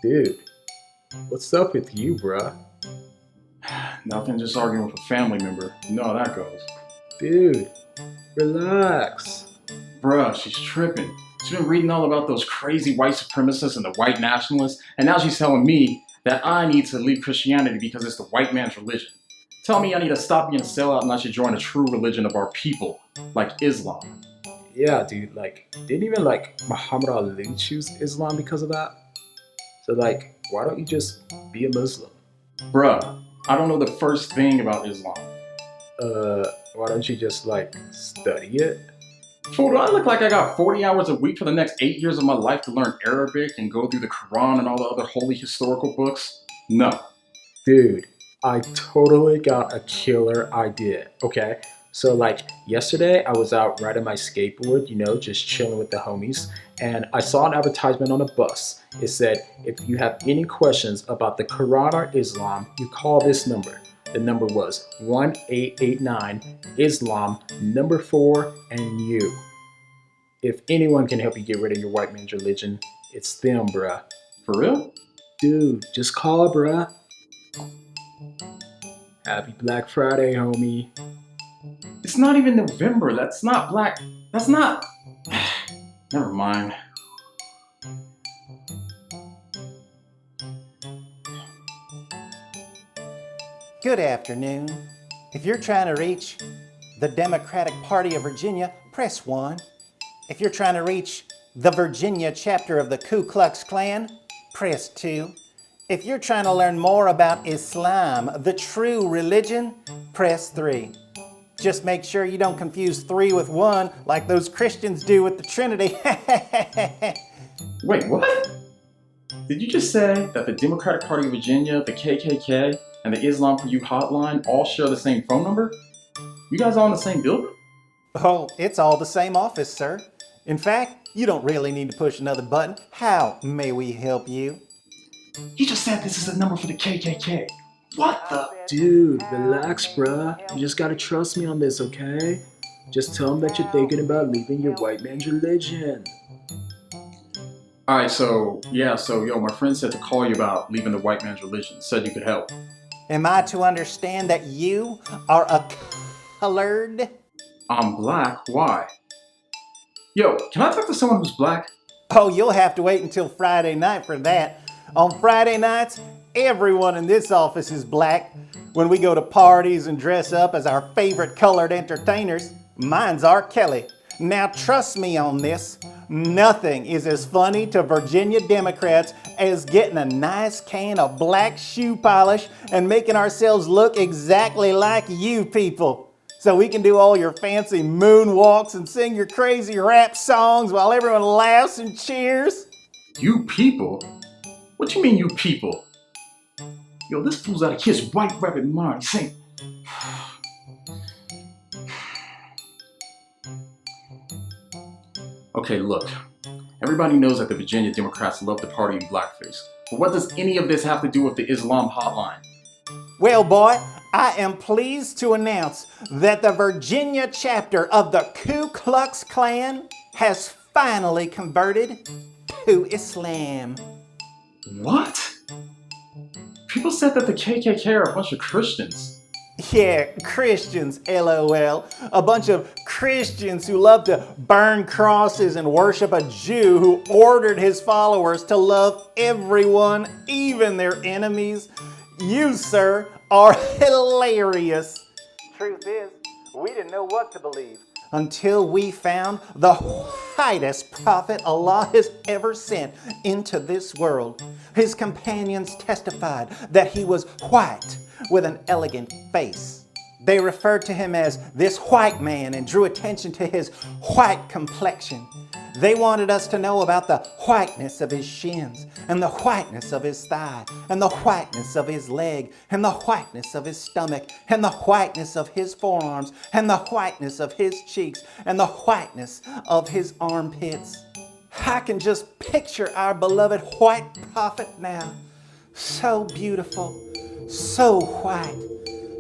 Dude, what's up with you, bruh? Nothing, just arguing with a family member. You know how that goes. Dude, relax. Bruh, she's tripping. She's been reading all about those crazy white supremacists and the white nationalists, and now she's telling me that I need to leave Christianity because it's the white man's religion. Tell me I need to stop being a sellout and I should join a true religion of our people, like Islam. Yeah, dude, didn't even Muhammad Ali choose Islam because of that? So why don't you just be a Muslim? Bruh, I don't know the first thing about Islam. Why don't you just study it? Fool, do I look like I got 40 hours a week for the next 8 years of my life to learn Arabic and go through the Quran and all the other holy historical books? No. Dude, I totally got a killer idea, okay? So yesterday I was out riding my skateboard, just chilling with the homies, and I saw an advertisement on a bus. It said, if you have any questions about the Quran or Islam, you call this number. The number was 1889 Islam number 4 and you. If anyone can help you get rid of your white man's religion, it's them, bruh. For real? Dude, just call, bruh. Happy Black Friday, homie. It's not even November. That's not black. That's not. Never mind. Good afternoon. If you're trying to reach the Democratic Party of Virginia, press 1. If you're trying to reach the Virginia chapter of the Ku Klux Klan, press 2. If you're trying to learn more about Islam, the true religion, press 3. Just make sure you don't confuse 3 with 1 like those Christians do with the Trinity. Wait, what? Did you just say that the Democratic Party of Virginia, the KKK, and the Islam for You hotline all share the same phone number? You guys all in the same building? Oh, it's all the same office, sir. In fact, you don't really need to push another button. How may we help you? You just said this is a number for the KKK. What the? Dude, relax, bruh. You just gotta trust me on this, okay? Just tell them that you're thinking about leaving your white man's religion. Alright, yo, my friend said to call you about leaving the white man's religion. Said you could help. Am I to understand that you are a colored? I'm black, why? Yo, can I talk to someone who's black? Oh, you'll have to wait until Friday night for that. On Friday nights, everyone in this office is black. When we go to parties and dress up as our favorite colored entertainers, mine's R. Kelly. Now trust me on this, nothing is as funny to Virginia Democrats as getting a nice can of black shoe polish and making ourselves look exactly like you people. So we can do all your fancy moonwalks and sing your crazy rap songs while everyone laughs and cheers. You people? What you mean, you people? Yo, this fool's out of his white rabbit mind. He's saying. Okay, look. Everybody knows that the Virginia Democrats love to party in blackface. But what does any of this have to do with the Islam hotline? Well, boy, I am pleased to announce that the Virginia chapter of the Ku Klux Klan has finally converted to Islam. What? People said that the KKK are a bunch of Christians. Yeah, Christians, LOL. A bunch of Christians who love to burn crosses and worship a Jew who ordered his followers to love everyone, even their enemies. You, sir, are hilarious. Truth is, we didn't know what to believe until we found the whitest prophet Allah has ever sent into this world. His companions testified that he was white with an elegant face. They referred to him as this white man and drew attention to his white complexion. They wanted us to know about the whiteness of his shins, and the whiteness of his thigh, and the whiteness of his leg, and the whiteness of his stomach, and the whiteness of his forearms, and the whiteness of his cheeks, and the whiteness of his armpits. I can just picture our beloved white prophet now. So beautiful, so white,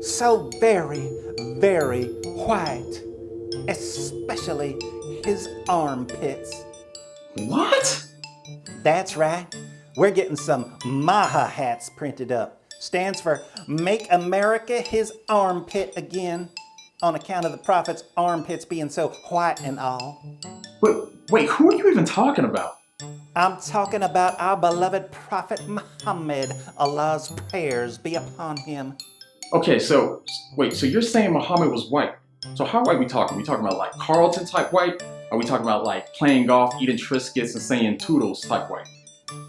so very, very white, especially his armpits. What? That's right. We're getting some MAHA hats printed up. Stands for Make America His Armpit Again, on account of the prophet's armpits being so white and all. Wait, who are you even talking about? I'm talking about our beloved Prophet Muhammad. Allah's prayers be upon him. Okay, so you're saying Muhammad was white. So how white we talking? We talking about like Carlton type white? Are we talking about like playing golf, eating Triscuits, and saying toodles type white?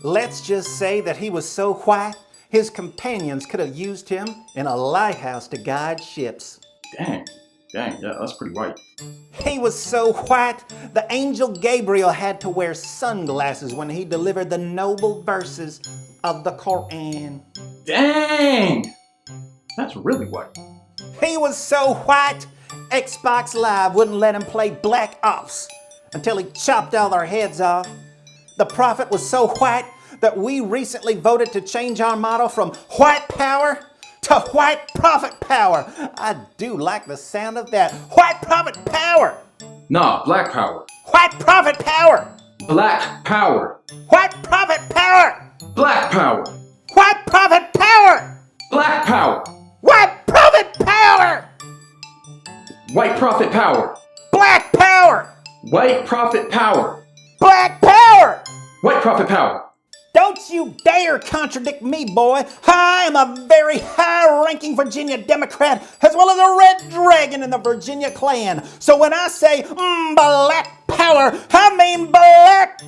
Let's just say that he was so white, his companions could have used him in a lighthouse to guide ships. Dang, yeah, that's pretty white. He was so white, the angel Gabriel had to wear sunglasses when he delivered the noble verses of the Quran. Dang! That's really white. He was so white, Xbox Live wouldn't let him play Black Ops until he chopped all their heads off. The prophet was so white that we recently voted to change our motto from white power to white prophet power. I do like the sound of that. White prophet power! Nah, black power. White prophet power! Black power. White prophet power! Black power. White prophet power! Black power. White prophet power! White prophet power. Black power! White prophet power. Black power! White prophet power. Don't you dare contradict me, boy. I am a very high-ranking Virginia Democrat, as well as a red dragon in the Virginia Klan. So when I say, black power, I mean black...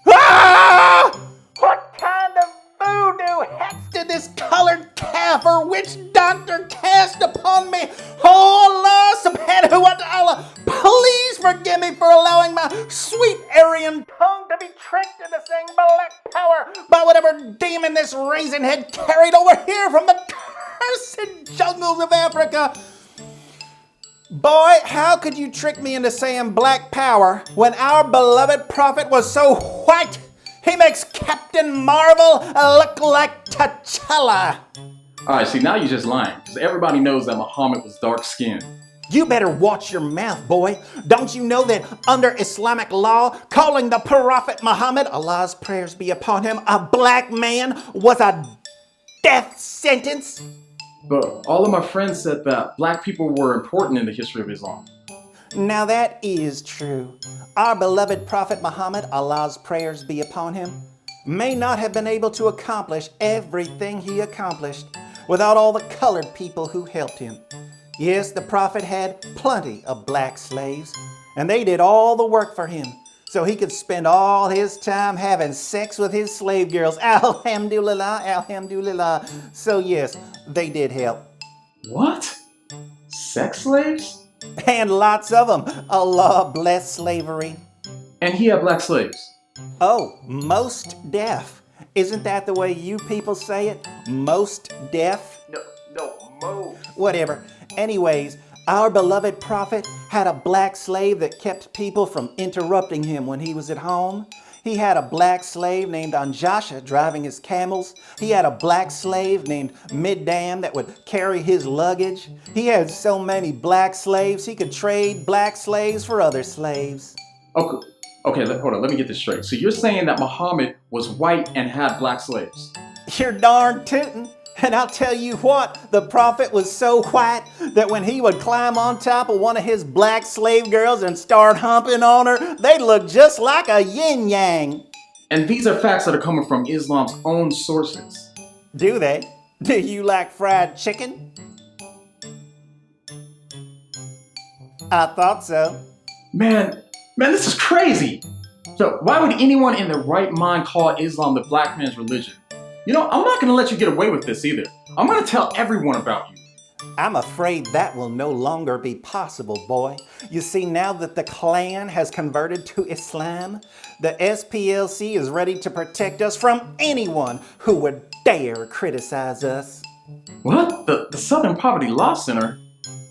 Ah! What kind of voodoo hex did this colored calf or witch doctor cast upon me? Oh, Allah subhanahu wa ta'ala, please forgive me for allowing my sweet Aryan tongue to be tricked into saying black power by whatever demon this raisin head carried over here from the cursed jungles of Africa. Boy, how could you trick me into saying black power when our beloved prophet was so white? He makes Captain Marvel look like T'Challa. Alright, see, now you're just lying, because everybody knows that Muhammad was dark-skinned. You better watch your mouth, boy. Don't you know that under Islamic law, calling the Prophet Muhammad, Allah's prayers be upon him, a black man was a death sentence? But all of my friends said that black people were important in the history of Islam. Now that is true. Our beloved Prophet Muhammad, Allah's prayers be upon him, may not have been able to accomplish everything he accomplished without all the colored people who helped him. Yes, the prophet had plenty of black slaves, and they did all the work for him, so he could spend all his time having sex with his slave girls. Alhamdulillah, alhamdulillah. So yes, they did help. What? Sex slaves? And lots of them. Allah bless slavery. And he had black slaves. Oh, most deaf. Isn't that the way you people say it? Most deaf? No, most. Whatever. Anyways, our beloved prophet had a black slave that kept people from interrupting him when he was at home. He had a black slave named Anjasha driving his camels. He had a black slave named Middam that would carry his luggage. He had so many black slaves, he could trade black slaves for other slaves. Okay, hold on, let me get this straight. So you're saying that Muhammad was white and had black slaves? You're darn tootin'. And I'll tell you what, the prophet was so white that when he would climb on top of one of his black slave girls and start humping on her, they'd look just like a yin-yang. And these are facts that are coming from Islam's own sources. Do they? Do you like fried chicken? I thought so. Man, this is crazy. So why would anyone in their right mind call Islam the black man's religion? You know, I'm not going to let you get away with this either. I'm going to tell everyone about you. I'm afraid that will no longer be possible, boy. You see, now that the Klan has converted to Islam, the SPLC is ready to protect us from anyone who would dare criticize us. What? The Southern Poverty Law Center?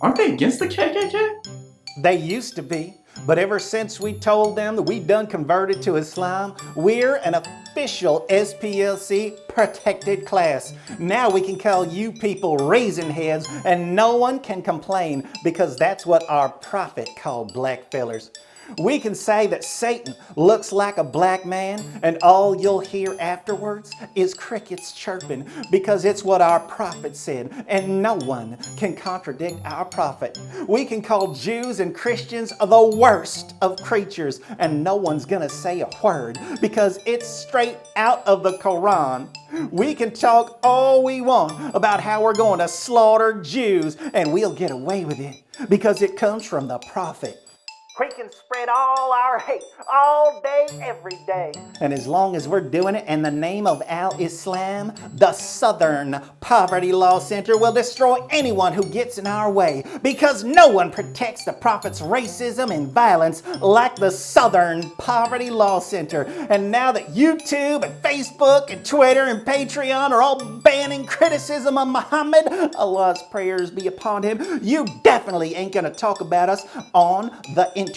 Aren't they against the KKK? They used to be, but ever since we told them that we done converted to Islam, we're an official SPLC protected class. Now we can call you people raisin heads and no one can complain because that's what our prophet called black fellers. We can say that Satan looks like a black man, and all you'll hear afterwards is crickets chirping, because it's what our prophet said, and no one can contradict our prophet. We can call Jews and Christians the worst of creatures, and no one's gonna say a word, because it's straight out of the Quran. We can talk all we want about how we're going to slaughter Jews, and we'll get away with it, because it comes from the prophet. We can spread all our hate all day, every day. And as long as we're doing it in the name of Al-Islam, the Southern Poverty Law Center will destroy anyone who gets in our way, because no one protects the prophet's racism and violence like the Southern Poverty Law Center. And now that YouTube and Facebook and Twitter and Patreon are all banning criticism of Muhammad, Allah's prayers be upon him, you definitely ain't gonna talk about us on the internet.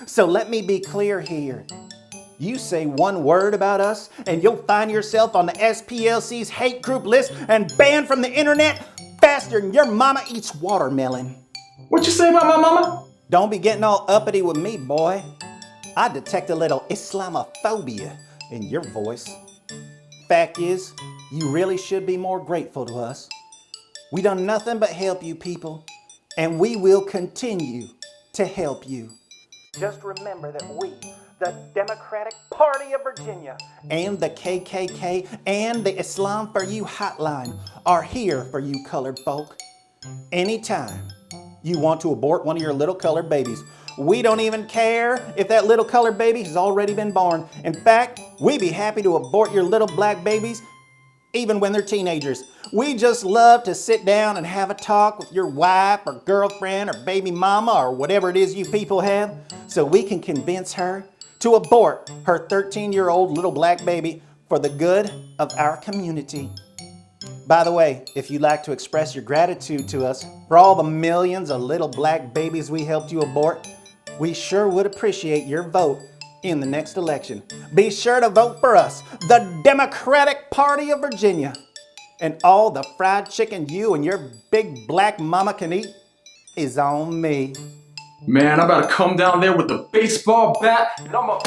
So let me be clear here. You say one word about us and you'll find yourself on the SPLC's hate group list and banned from the internet faster than your mama eats watermelon. What you say about my mama? Don't be getting all uppity with me, boy. I detect a little Islamophobia in your voice. Fact is, you really should be more grateful to us. We done nothing but help you people, and we will continue to help you. Just remember that we, the Democratic Party of Virginia, and the KKK and the Islam for You hotline are here for you colored folk. Anytime you want to abort one of your little colored babies, we don't even care if that little colored baby has already been born. In fact, we'd be happy to abort your little black babies even when they're teenagers. We just love to sit down and have a talk with your wife or girlfriend or baby mama or whatever it is you people have, so we can convince her to abort her 13-year-old little black baby for the good of our community. By the way, if you'd like to express your gratitude to us for all the millions of little black babies we helped you abort, we sure would appreciate your vote in the next election. Be sure to vote for us, the Democratic Party of Virginia. And all the fried chicken you and your big black mama can eat is on me. Man, I better come down there with the baseball bat and I'm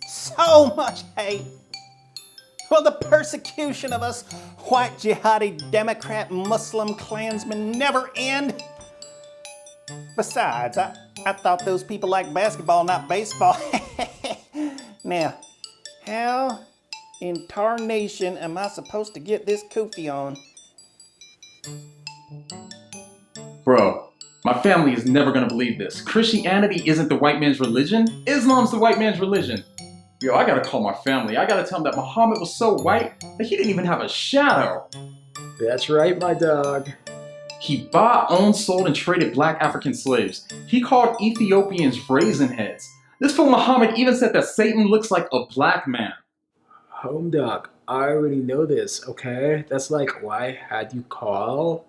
So much hate. Will the persecution of us white jihadi Democrat Muslim Klansmen never end? Besides, I thought those people liked basketball, not baseball. Now, how in tarnation am I supposed to get this kufi on? Bro, my family is never gonna believe this. Christianity isn't the white man's religion. Islam's the white man's religion. Yo, I gotta call my family. I gotta tell them that Muhammad was so white that he didn't even have a shadow. That's right, my dog. He bought, owned, sold, and traded black African slaves. He called Ethiopians raisin heads. This fool Muhammad even said that Satan looks like a black man. Home dog, I already know this, okay? That's like why I had you call.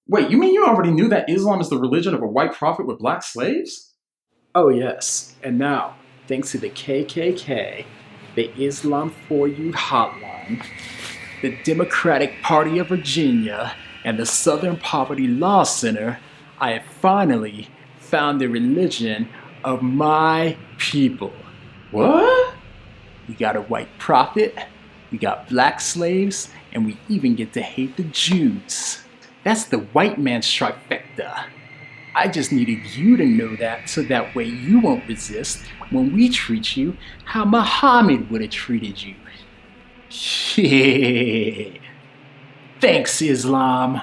Wait, you mean you already knew that Islam is the religion of a white prophet with black slaves? Oh yes, and now, thanks to the KKK, the Islam for You hotline, the Democratic Party of Virginia, and the Southern Poverty Law Center, I have finally found the religion of my people. What? We got a white prophet, we got black slaves, and we even get to hate the Jews. That's the white man's trifecta. I just needed you to know that so that way you won't resist when we treat you how Muhammad would have treated you. Yeah. Thanks, Islam.